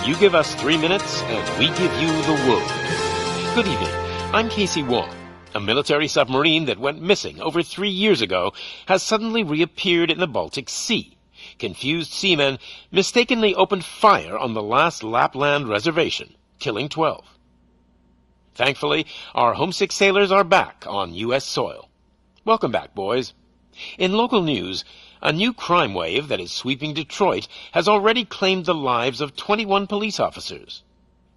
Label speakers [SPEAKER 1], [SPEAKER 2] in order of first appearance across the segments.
[SPEAKER 1] You give us 3 minutes, and we give you the world. Good evening. I'm Casey Wong. A military submarine that went missing over 3 years ago has suddenly reappeared in the Baltic Sea. Confused seamen mistakenly opened fire on the last Lapland reservation, killing 12. Thankfully, our homesick sailors are back on U.S. soil. Welcome back, boys. In local news, a new crime wave that is sweeping Detroit has already claimed the lives of 21 police officers.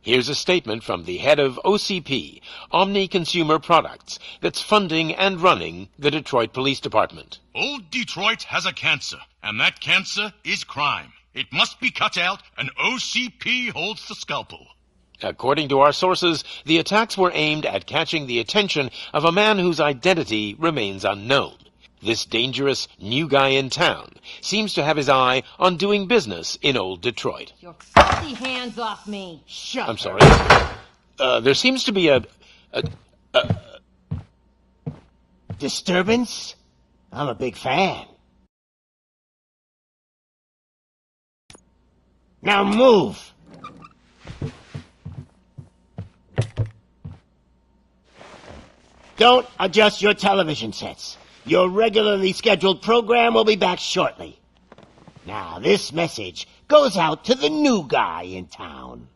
[SPEAKER 1] Here's a statement from the head of OCP, Omni Consumer Products, that's funding and running the Detroit Police Department.
[SPEAKER 2] Old Detroit has a cancer, and that cancer is crime. It must be cut out, and OCP holds the scalpel.
[SPEAKER 1] According to our sources, the attacks were aimed at catching the attention of a man whose identity remains unknown. This dangerous new guy in town seems to have his eye on doing business in old Detroit.
[SPEAKER 3] Your filthy hands off me! Shut
[SPEAKER 1] I'm sorry. There seems to be a
[SPEAKER 4] disturbance? I'm a big fan. Now move! Don't adjust your television sets. Your regularly scheduled program will be back shortly. Now, this message goes out to the new guy in town.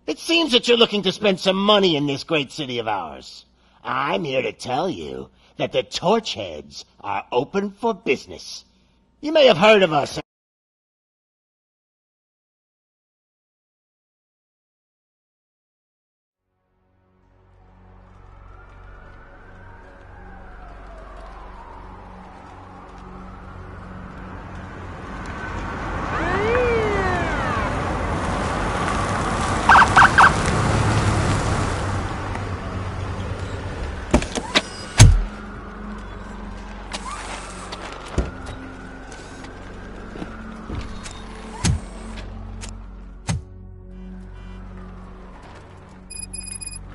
[SPEAKER 4] It seems that you're looking to spend some money in this great city of ours. I'm here to tell you that the Torchheads are open for business. You may have heard of us.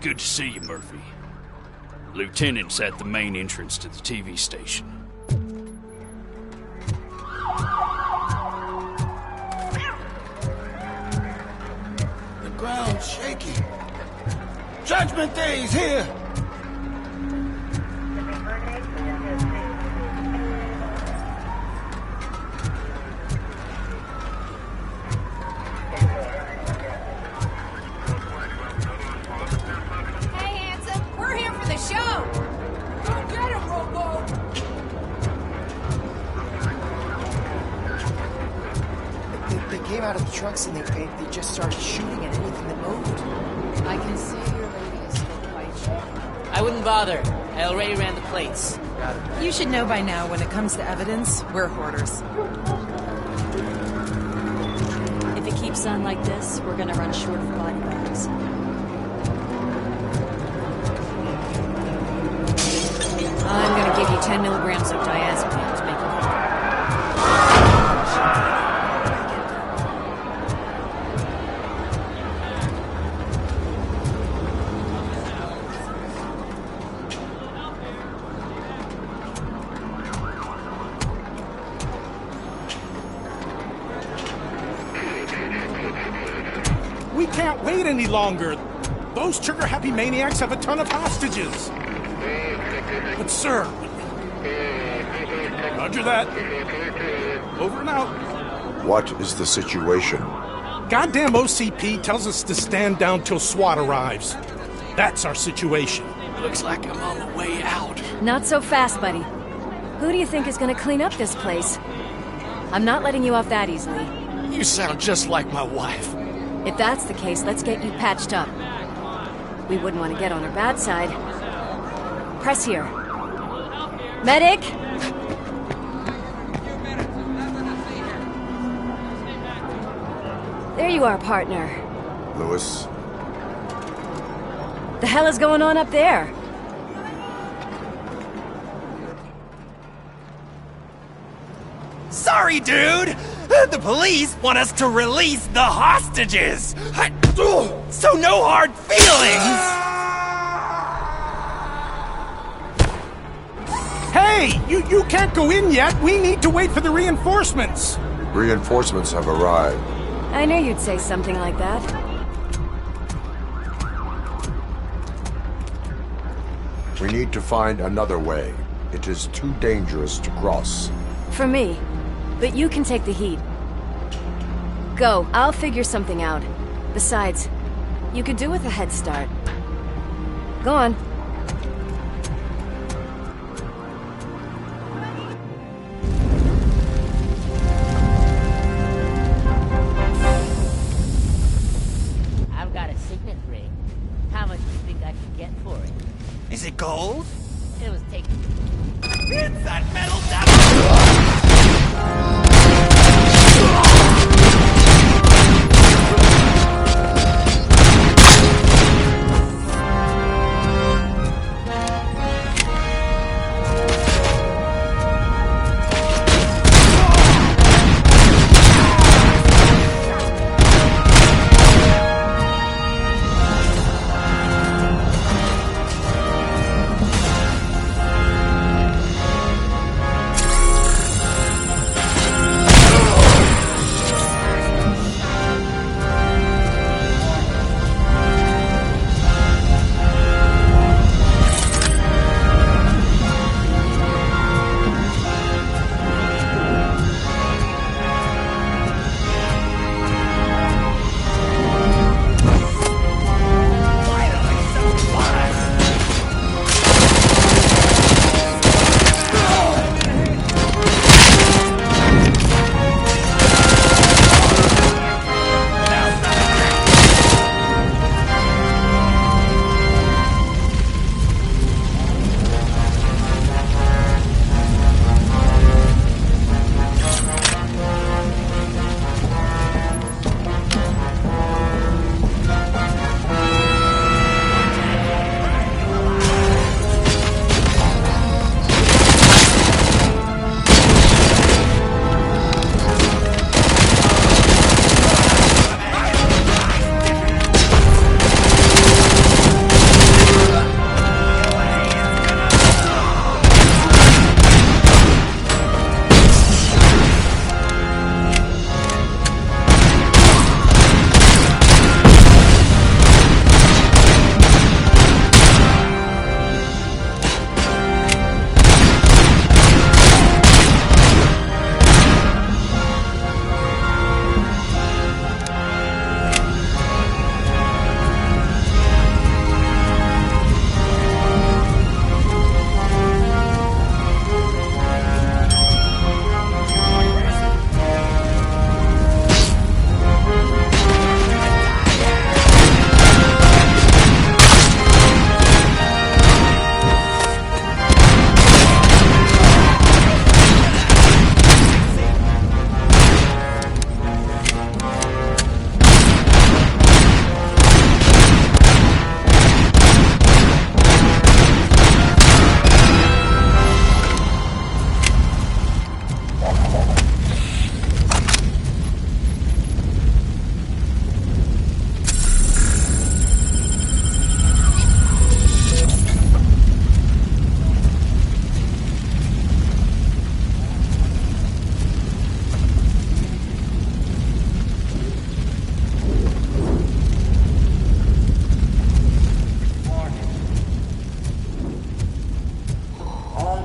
[SPEAKER 5] Good to see you, Murphy. Lieutenant's at the main entrance to the TV station.
[SPEAKER 6] The ground's shaking. Judgment Day's here!
[SPEAKER 7] Out of the trucks and they just started shooting at anything that moved.
[SPEAKER 3] I can see your lady is still quite sure.
[SPEAKER 8] I wouldn't bother. I already ran the plates.
[SPEAKER 7] Got it.
[SPEAKER 9] You should know by now, when it comes to evidence, we're hoarders.
[SPEAKER 10] If it keeps on like this, we're gonna run short of body bags.
[SPEAKER 9] I'm gonna give you 10 milligrams of diazepam to make it.
[SPEAKER 11] We can't wait any longer. Those trigger-happy maniacs have a ton of hostages. But, sir... Roger that. Over and out.
[SPEAKER 12] What is the situation?
[SPEAKER 11] Goddamn OCP tells us to stand down till SWAT arrives. That's our situation.
[SPEAKER 5] Looks like I'm on the way out.
[SPEAKER 10] Not so fast, buddy. Who do you think is gonna clean up this place? I'm not letting you off that easily.
[SPEAKER 5] You sound just like my wife.
[SPEAKER 10] If that's the case, let's get you patched up. We wouldn't want to get on her bad side. Press here. Medic! There you are, partner.
[SPEAKER 12] Lewis?
[SPEAKER 10] The hell is going on up there?
[SPEAKER 13] Sorry, dude! The police want us to release the hostages! So no hard feelings!
[SPEAKER 11] Hey! You can't go in yet! We need to wait for the reinforcements!
[SPEAKER 12] Reinforcements have arrived.
[SPEAKER 10] I knew you'd say something like that.
[SPEAKER 12] We need to find another way. It is too dangerous to cross.
[SPEAKER 10] For me. But you can take the heat. Go, I'll figure something out. Besides, you could do with a head start. Go on.
[SPEAKER 8] I've got a signet ring. How much do you think I can get for it?
[SPEAKER 13] Is it gold?
[SPEAKER 8] It was taken.
[SPEAKER 13] It's that metal devil!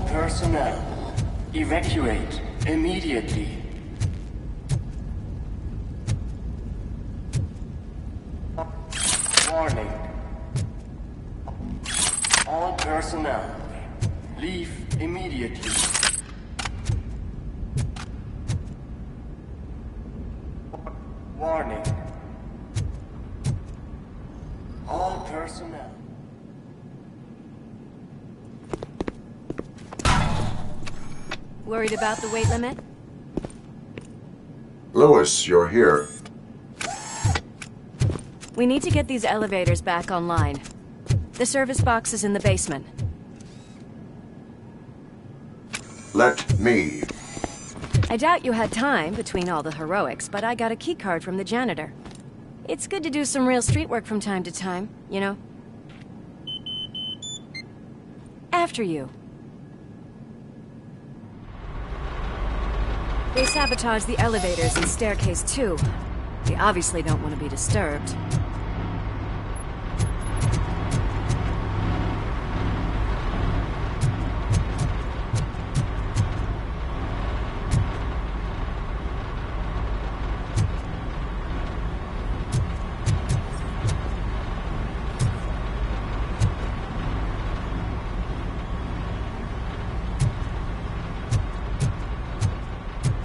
[SPEAKER 14] Personnel, evacuate immediately. Warning. All personnel, leave immediately. Warning. All personnel.
[SPEAKER 10] Worried about the weight limit?
[SPEAKER 12] Lewis, you're here.
[SPEAKER 10] We need to get these elevators back online. The service box is in the basement.
[SPEAKER 12] Let me.
[SPEAKER 10] I doubt you had time between all the heroics, but I got a keycard from the janitor. It's good to do some real street work from time to time, you know? After you. They sabotaged the elevators in staircase 2. They obviously don't want to be disturbed.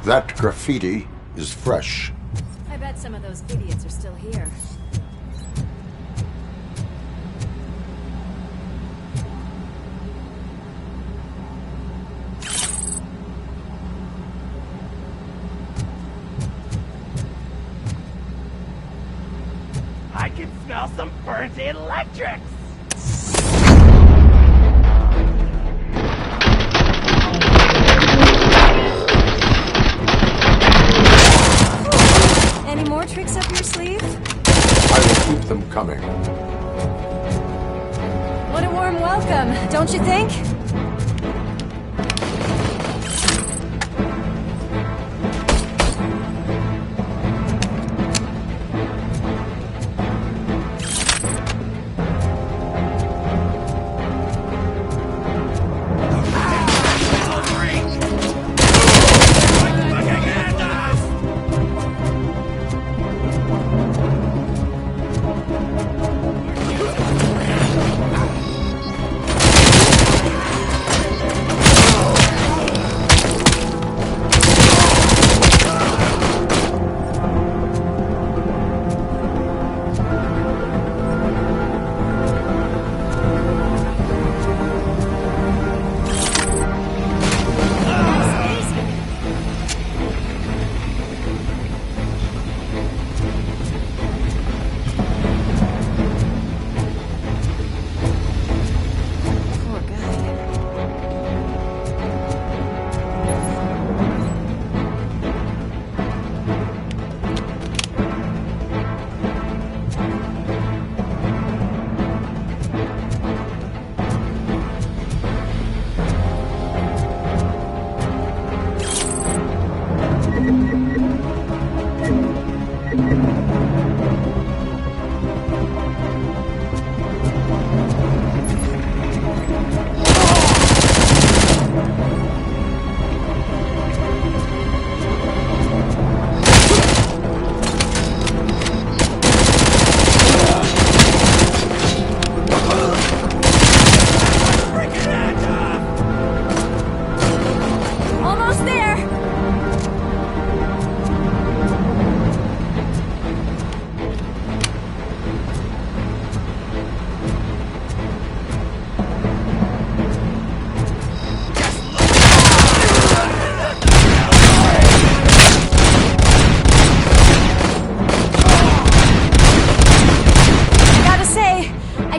[SPEAKER 12] That graffiti is fresh.
[SPEAKER 10] I bet some of those idiots are still here.
[SPEAKER 13] I can smell some burnt electrics!
[SPEAKER 10] Any more tricks up your sleeve?
[SPEAKER 12] I will keep them coming.
[SPEAKER 10] What a warm welcome, don't you think?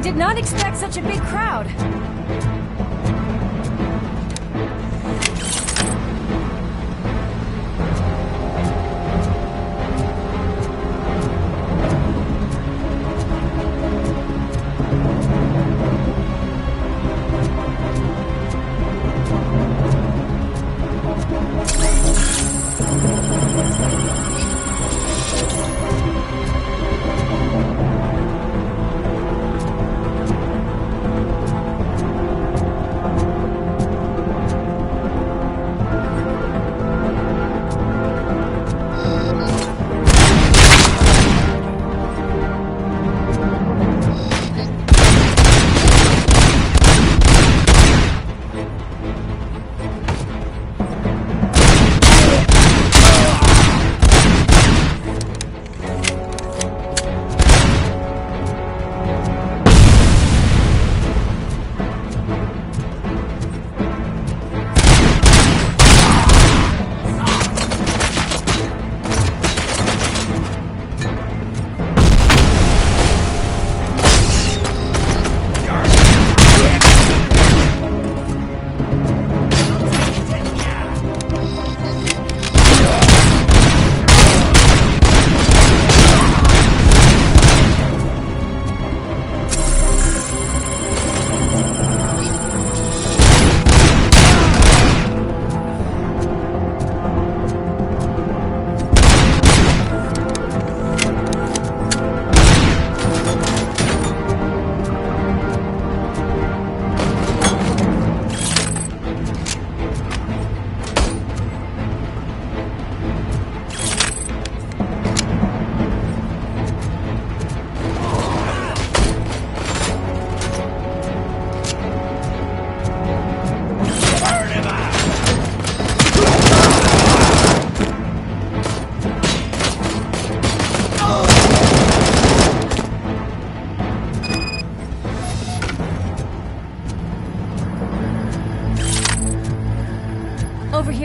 [SPEAKER 10] Did not expect such a big crowd.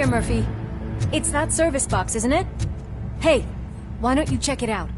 [SPEAKER 10] Murphy. It's that service box, isn't it? Hey, why don't you check it out?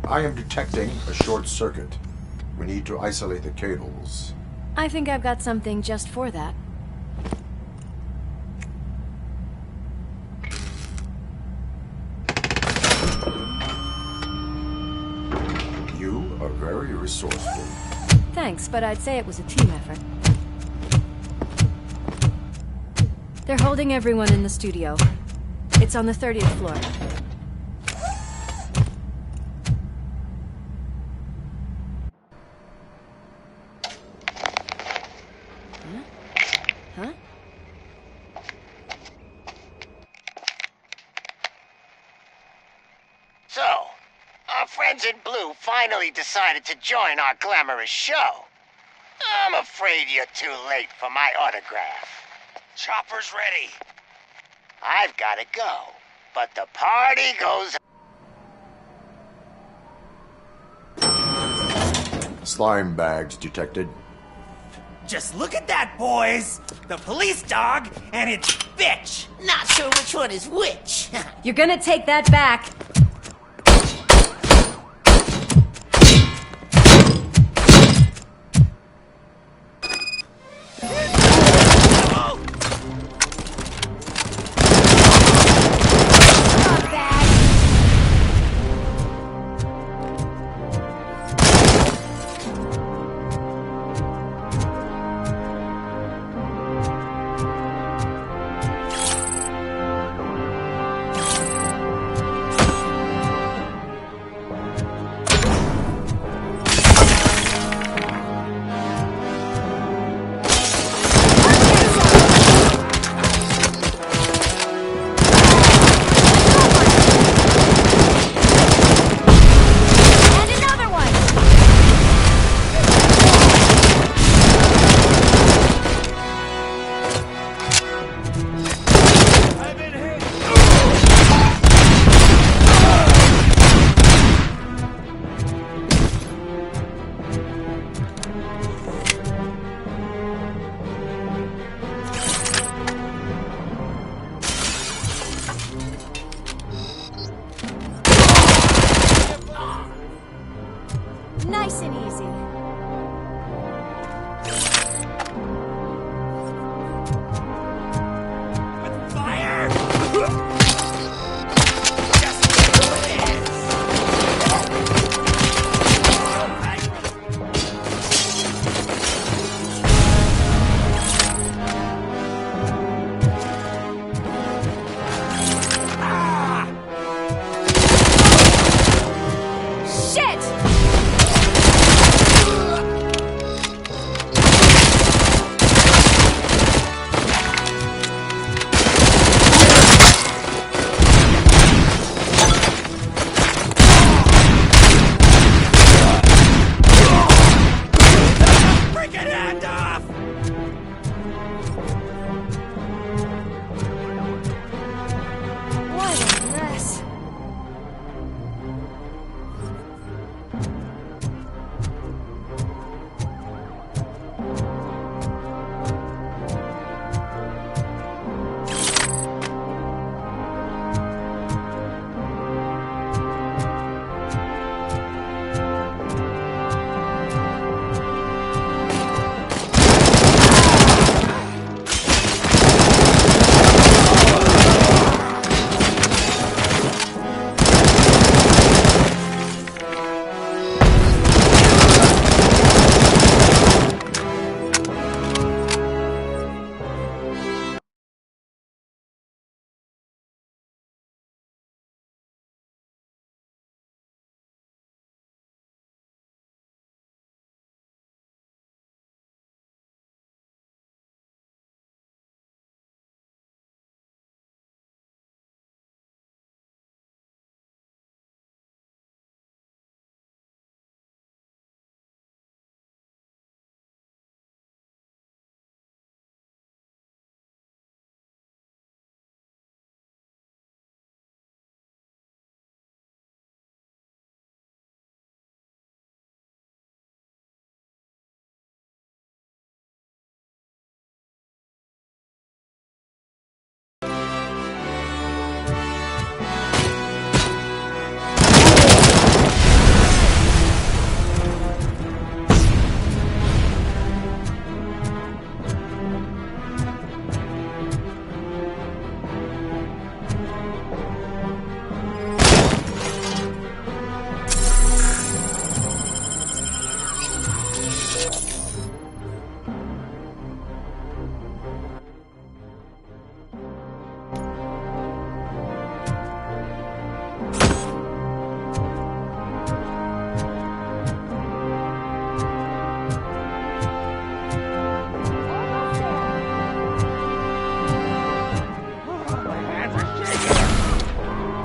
[SPEAKER 12] I am detecting a short circuit. We need to isolate the cables.
[SPEAKER 10] I think I've got something just for that.
[SPEAKER 12] You are very resourceful.
[SPEAKER 10] Thanks, but I'd say it was a team effort. They're holding everyone in the studio. It's on the 30th floor. Huh?
[SPEAKER 4] So, our friends in blue finally decided to join our glamorous show. I'm afraid you're too late for my autograph.
[SPEAKER 13] Chopper's ready.
[SPEAKER 4] I've gotta go, but the party goes on.
[SPEAKER 12] Slime bags detected.
[SPEAKER 13] Just look at that, boys! The police dog and its bitch!
[SPEAKER 8] Not sure which one is which.
[SPEAKER 10] You're gonna take that back. Nice and easy.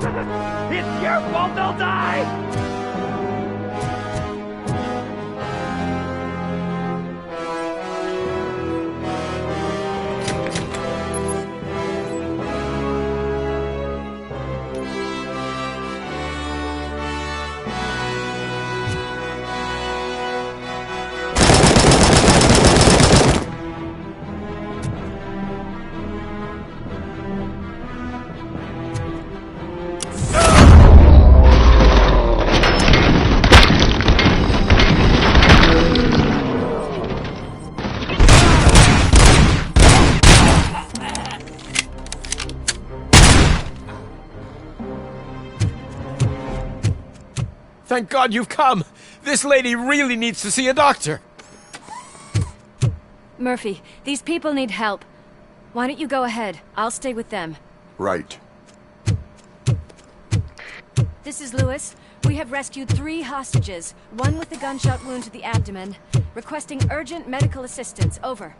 [SPEAKER 13] It's your fault they'll die!
[SPEAKER 15] Thank God you've come! This lady really needs to see a doctor!
[SPEAKER 10] Murphy, these people need help. Why don't you go ahead? I'll stay with them.
[SPEAKER 12] Right.
[SPEAKER 10] This is Lewis. We have rescued 3 hostages, one with a gunshot wound to the abdomen. Requesting urgent medical assistance. Over.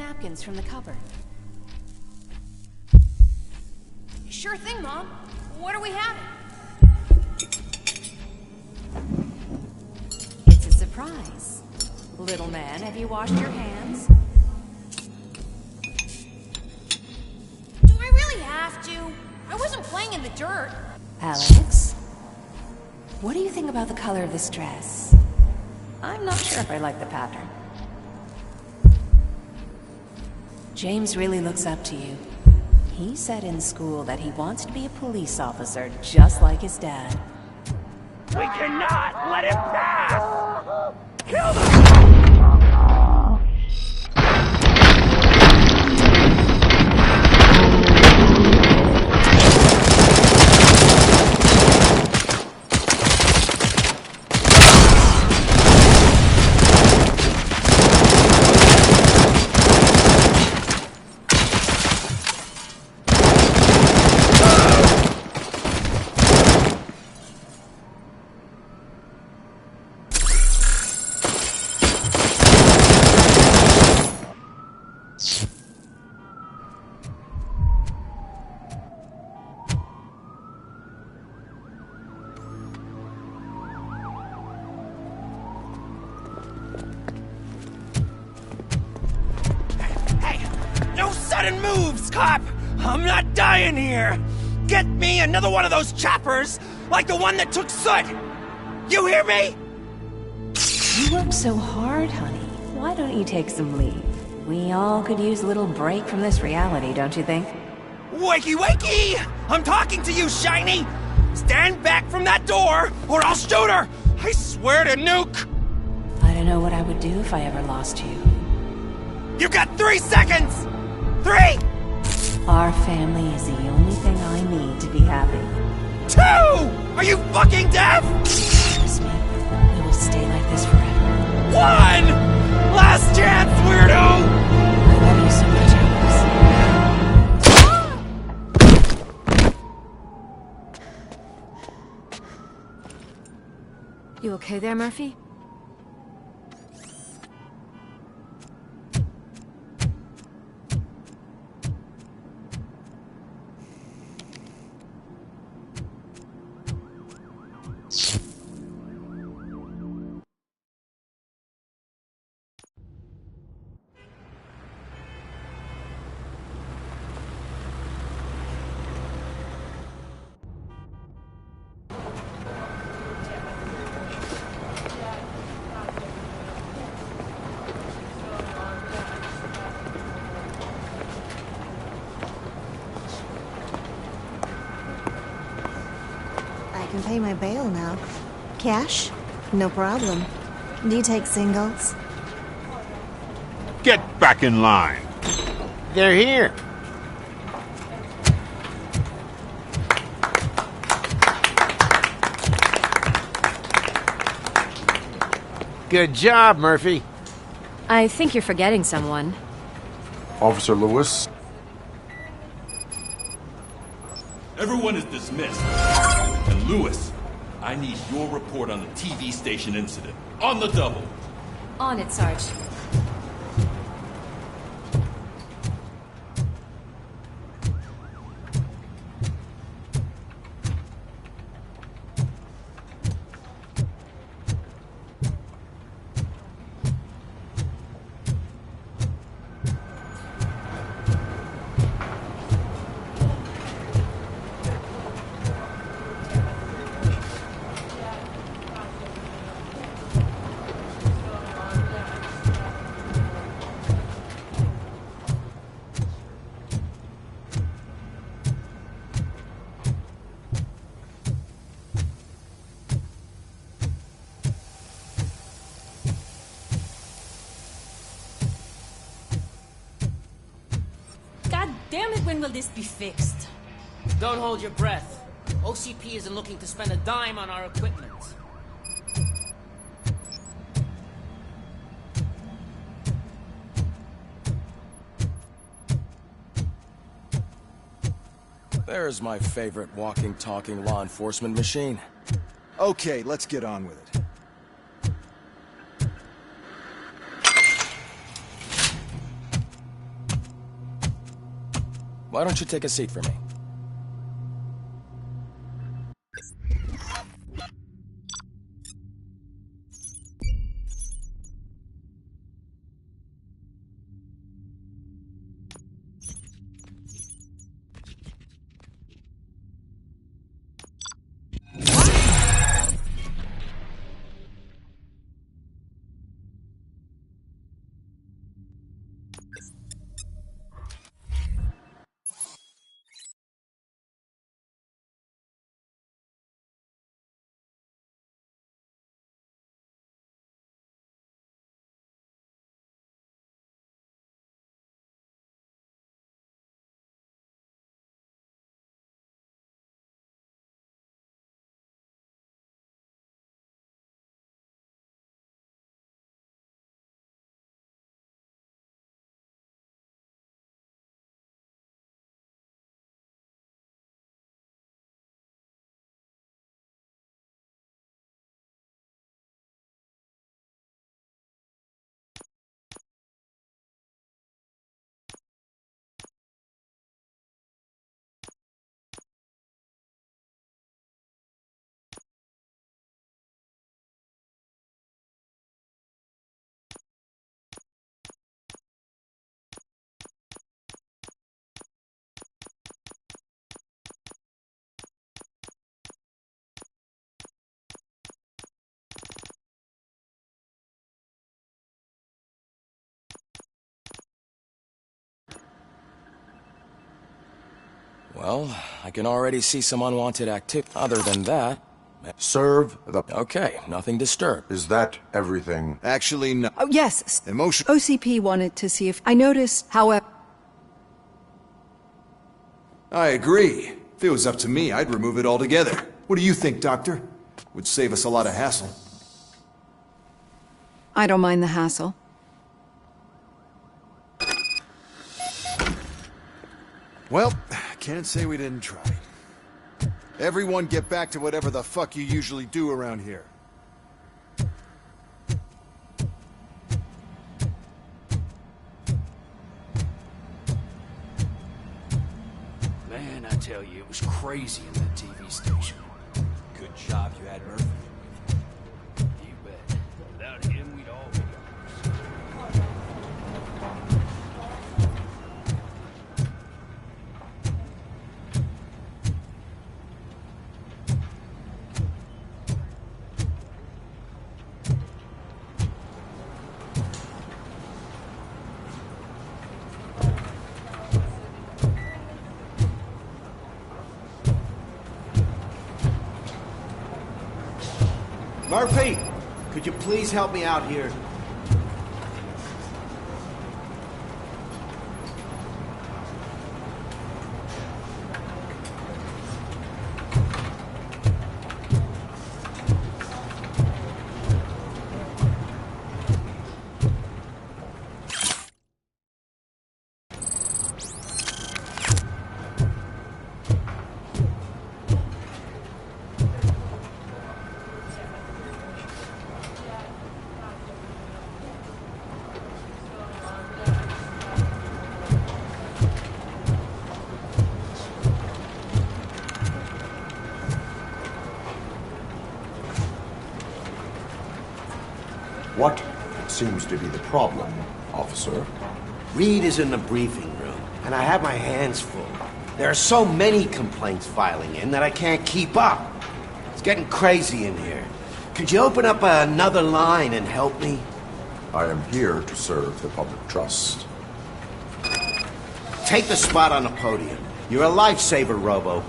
[SPEAKER 10] napkins from the cupboard.
[SPEAKER 9] Sure thing, Mom. What are we having?
[SPEAKER 10] It's a surprise. Little man, have you washed your hands?
[SPEAKER 9] Do I really have to? I wasn't playing in the dirt.
[SPEAKER 10] Alex? What do you think about the color of this dress? I'm not sure if I like the pattern. James really looks up to you. He said in school that he wants to be a police officer just like his dad.
[SPEAKER 13] We cannot let him pass! Kill them! Sudden moves, cop! I'm not dying here! Get me another one of those choppers, like the one that took Soot! You hear me?
[SPEAKER 10] You work so hard, honey. Why don't you take some leave? We all could use a little break from this reality, don't you think?
[SPEAKER 13] Wakey, wakey! I'm talking to you, Shiny! Stand back from that door, or I'll shoot her! I swear to nuke!
[SPEAKER 10] I don't know what I would do if I ever lost you.
[SPEAKER 13] You've got 3 seconds! 3!
[SPEAKER 10] Our family is the only thing I need to be happy.
[SPEAKER 13] 2! Are you fucking deaf?
[SPEAKER 10] Trust me, we will stay like this forever.
[SPEAKER 13] 1! Last chance, weirdo!
[SPEAKER 10] I love you so much, Alex. You okay there, Murphy?
[SPEAKER 16] I can pay my bail now. Cash? No problem. Do you take singles?
[SPEAKER 17] Get back in line.
[SPEAKER 4] They're here. Good job, Murphy.
[SPEAKER 10] I think you're forgetting someone.
[SPEAKER 12] Officer Lewis?
[SPEAKER 18] Everyone is dismissed. And Lewis, I need your report on the TV station incident. On the double.
[SPEAKER 10] On it, Sarge.
[SPEAKER 3] Damn it, when will this be fixed?
[SPEAKER 19] Don't hold your breath. OCP isn't looking to spend a dime on our equipment.
[SPEAKER 6] There's my favorite walking, talking law enforcement machine. Okay, let's get on with it. Why don't you take a seat for me? Well, I can already see some unwanted activity. Other than that...
[SPEAKER 12] Serve the...
[SPEAKER 6] Okay, nothing disturbed.
[SPEAKER 12] Is that everything?
[SPEAKER 17] Actually, no.
[SPEAKER 20] Oh, yes.
[SPEAKER 17] Emotion...
[SPEAKER 20] OCP wanted to see if... I noticed, however...
[SPEAKER 17] I agree. If it was up to me, I'd remove it altogether. What do you think, Doctor? Would save us a lot of hassle.
[SPEAKER 20] I don't mind the hassle.
[SPEAKER 17] Well, can't say we didn't try. Everyone get back to whatever the fuck you usually do around here.
[SPEAKER 5] Man, I tell you, it was crazy in that TV station.
[SPEAKER 6] Good job you had Murphy.
[SPEAKER 5] You bet. Without him, we'd all be gone.
[SPEAKER 21] Murphy, could you please help me out here?
[SPEAKER 12] What seems to be the problem, officer?
[SPEAKER 21] Reed is in the briefing room, and I have my hands full. There are so many complaints filing in that I can't keep up. It's getting crazy in here. Could you open up another line and help me?
[SPEAKER 12] I am here to serve the public trust.
[SPEAKER 21] Take the spot on the podium. You're a lifesaver, Robo.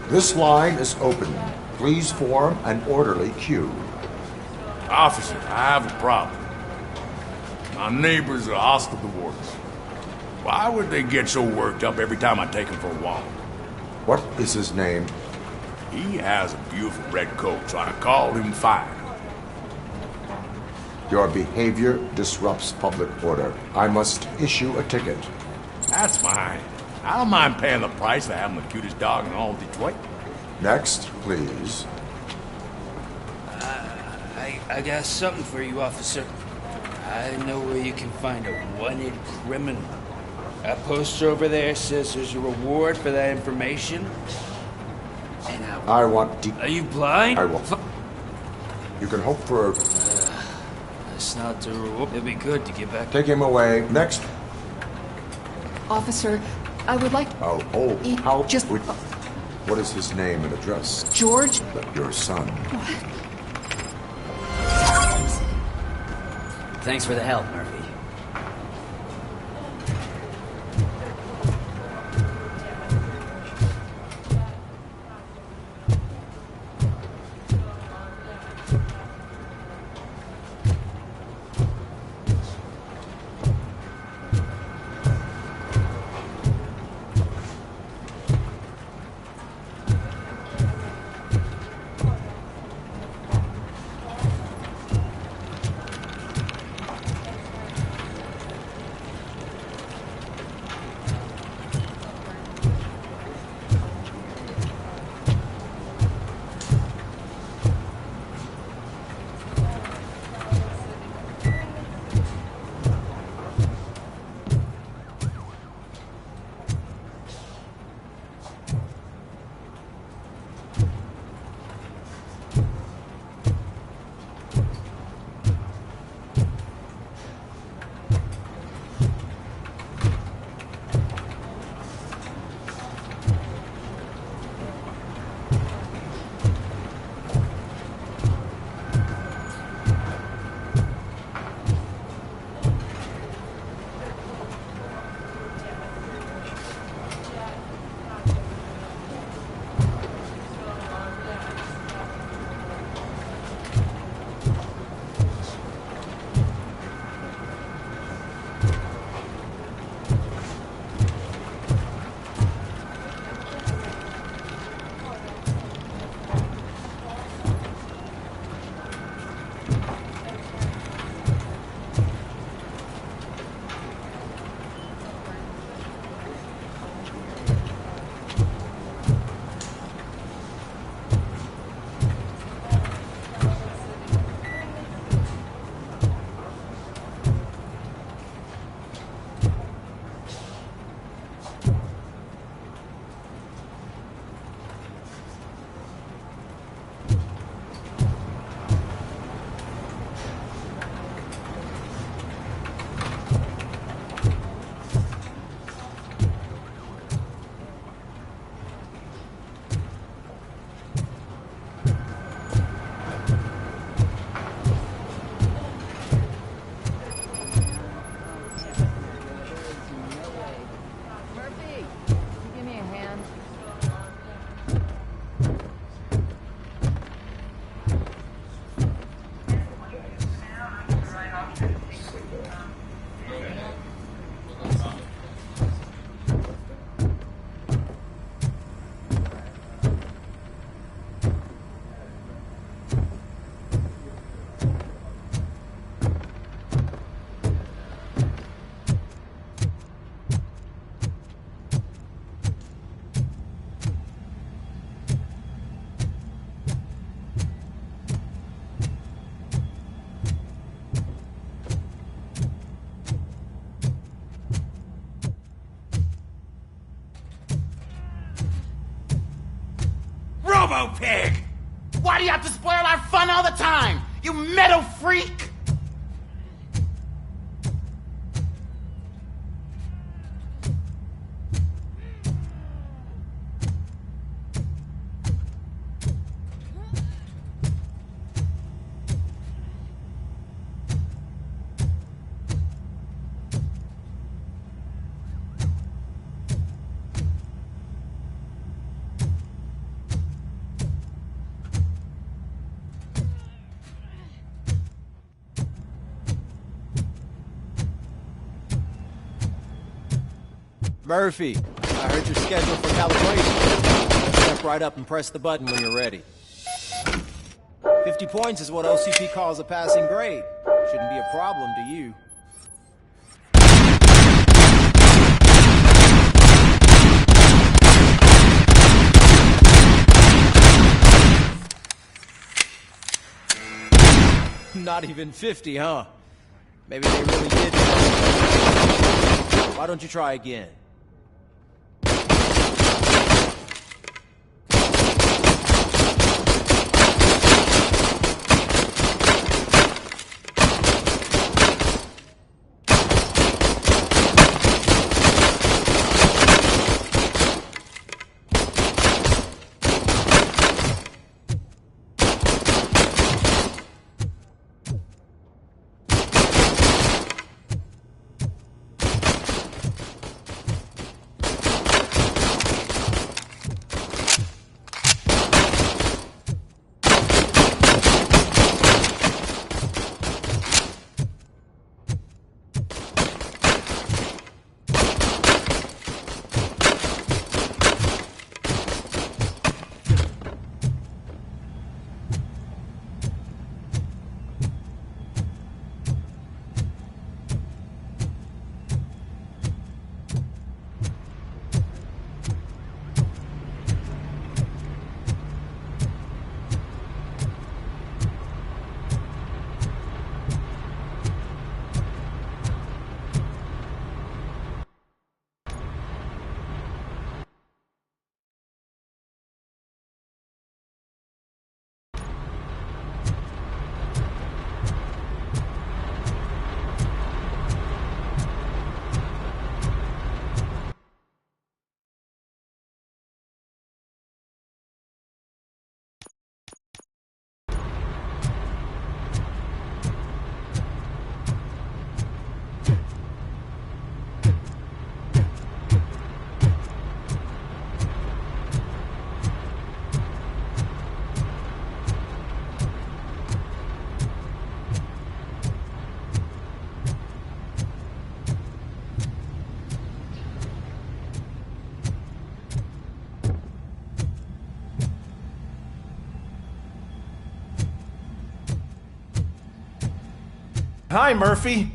[SPEAKER 12] This line is open. Please form an orderly queue.
[SPEAKER 18] Officer, I have a problem.
[SPEAKER 2] My neighbors are hostile towards us. Why would they get so worked up every time I take them for a walk?
[SPEAKER 12] What is his name?
[SPEAKER 2] He has a beautiful red coat, so I called him fine.
[SPEAKER 12] Your behavior disrupts public order. I must issue a ticket.
[SPEAKER 2] That's fine. I don't mind paying the price for having the cutest dog in all of Detroit.
[SPEAKER 12] Next, please.
[SPEAKER 22] I got something for you, officer. I know where you can find a wanted criminal. That poster over there says there's a reward for that information. And
[SPEAKER 12] I want deep...
[SPEAKER 22] Are you blind?
[SPEAKER 12] I will... You can hope for...
[SPEAKER 22] That's not the rule. It'd be good to get back...
[SPEAKER 12] Take him away. Next.
[SPEAKER 20] Officer, I would like...
[SPEAKER 12] How... Just... What is his name and address?
[SPEAKER 20] George?
[SPEAKER 12] Your son.
[SPEAKER 20] What?
[SPEAKER 19] Thanks for the help, Murphy.
[SPEAKER 13] Robo-pig! Why do you have to spoil our fun all the time? You metal freak!
[SPEAKER 1] Murphy, I heard you're scheduled for calibration. Step right up and press the button when you're ready. 50 points is what OCP calls a passing grade. Shouldn't be a problem to you. Not even 50, huh? Maybe they really did. Why don't you try again?
[SPEAKER 11] Hi, Murphy.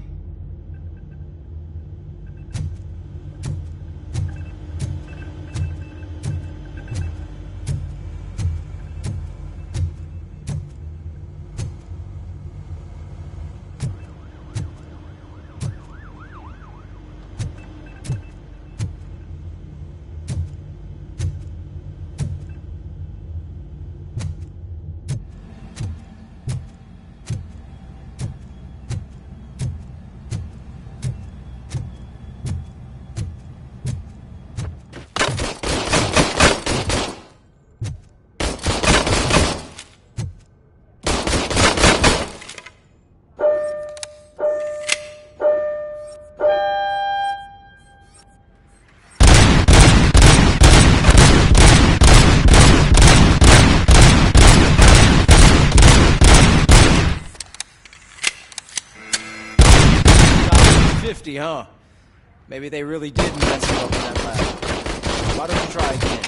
[SPEAKER 1] Huh? Maybe they really did mess you up in that lab. Why don't you try again?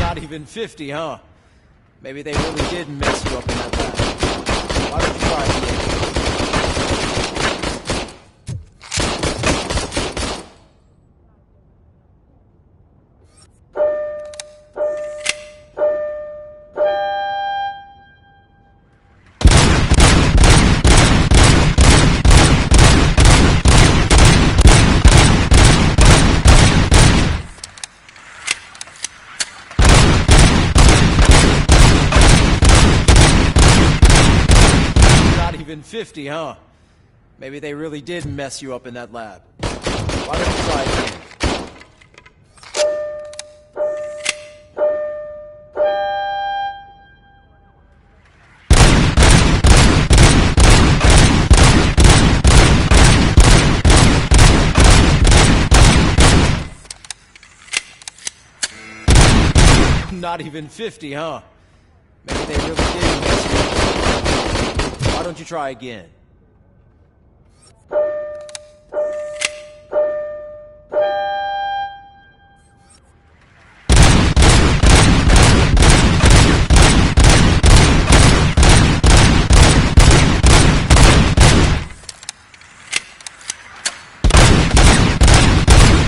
[SPEAKER 1] Not even 50, huh? Maybe they really did mess you up in that lab. Why don't you try again? even 50, huh? Maybe they really did mess you up in that lab. Why don't you try again? Not even 50, huh? Maybe they really did mess you up. Why don't you try again?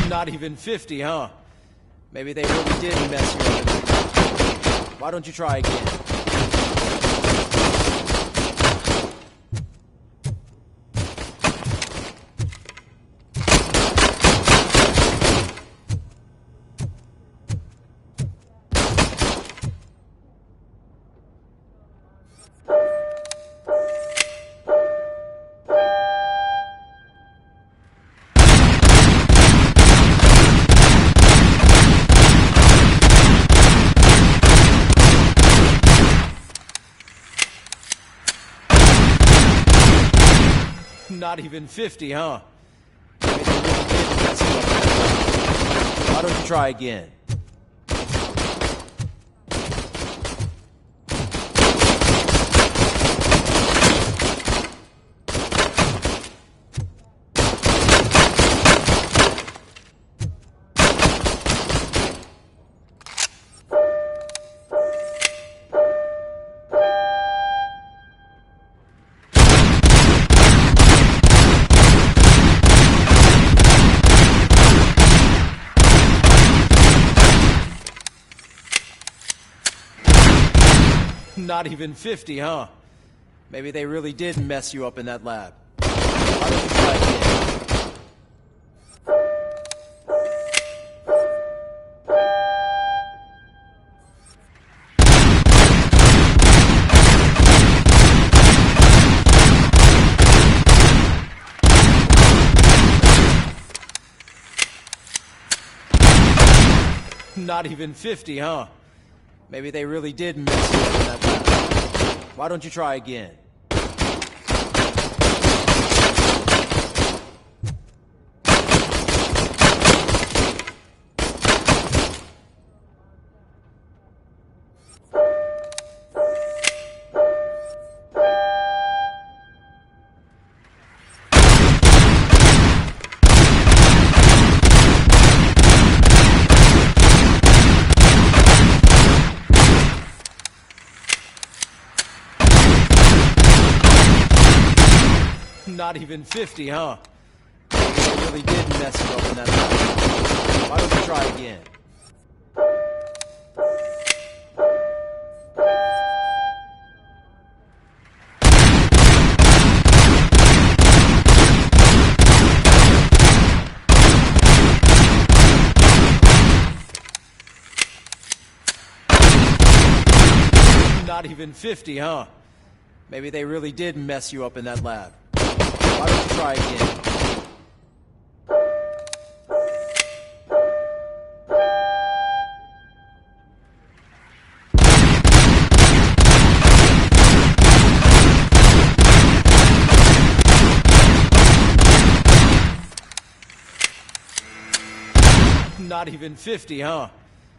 [SPEAKER 1] Not even 50, huh? Maybe they really did mess you up. Why don't you try again? Not even 50, huh? Maybe they really did mess you up. Why don't you try again? Not even 50, huh? Maybe they really did mess you up in that lab. Why don't you try again? Not even 50, huh? Maybe they really did mess you up in that lab. Why don't you try again? Not even 50, huh? Maybe they really did mess you up in that lab. Why don't you try again? Not even 50, huh? Maybe they really did mess you up in that lab. Why don't you try again? Not even 50, huh?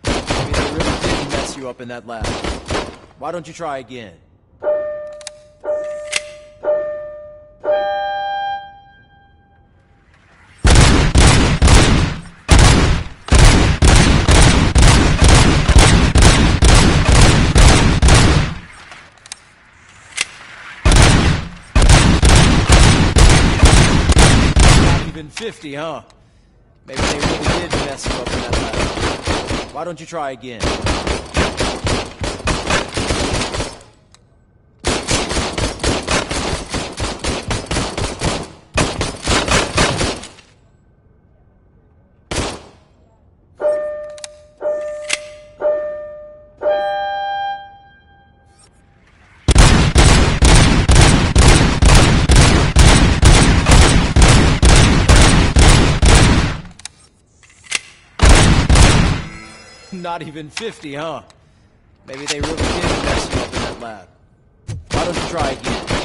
[SPEAKER 1] Maybe they really did mess you up in that lab. Why don't you try again? Even 50, huh? Maybe they really did mess you up in that lab. Why don't you try again? Not even 50, huh? Maybe they really did mess you up in that lab. Why don't you try again?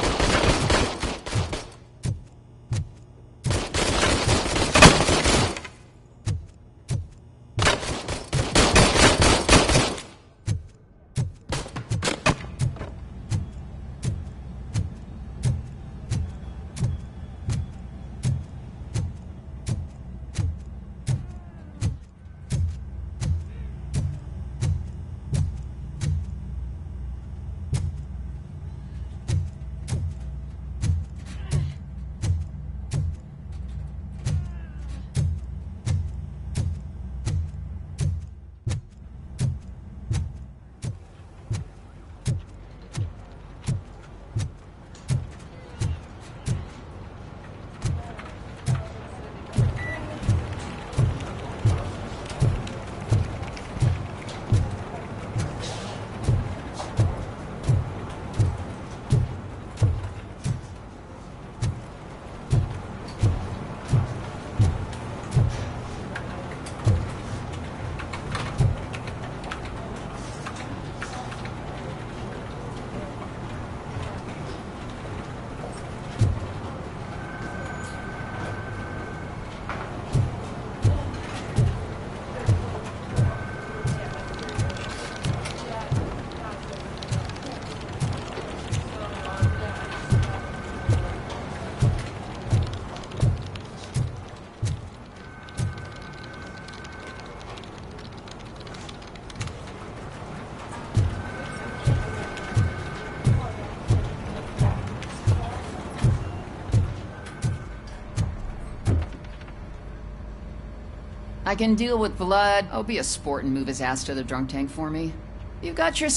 [SPEAKER 7] I can deal with blood. Oh, be a sport and move his ass to the drunk tank for me. You got your...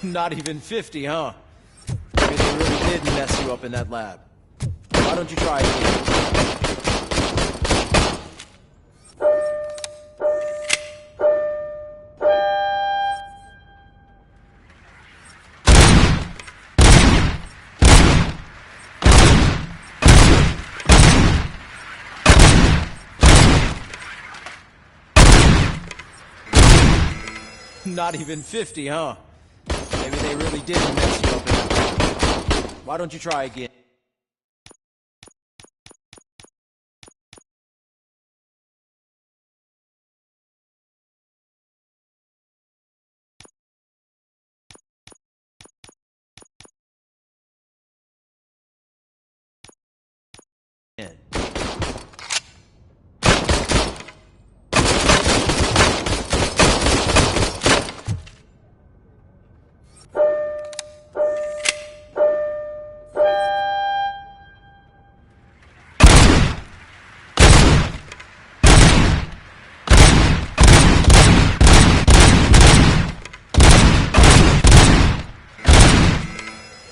[SPEAKER 1] Not even 50, huh? Maybe they really did mess you up in that lab. Why don't you try it again? Not even 50, huh? Maybe they really did mess you up in that. Why don't you try again?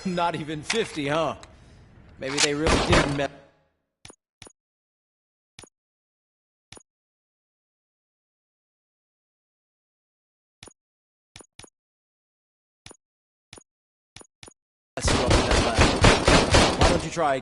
[SPEAKER 1] Not even 50, huh? Maybe they really did mess.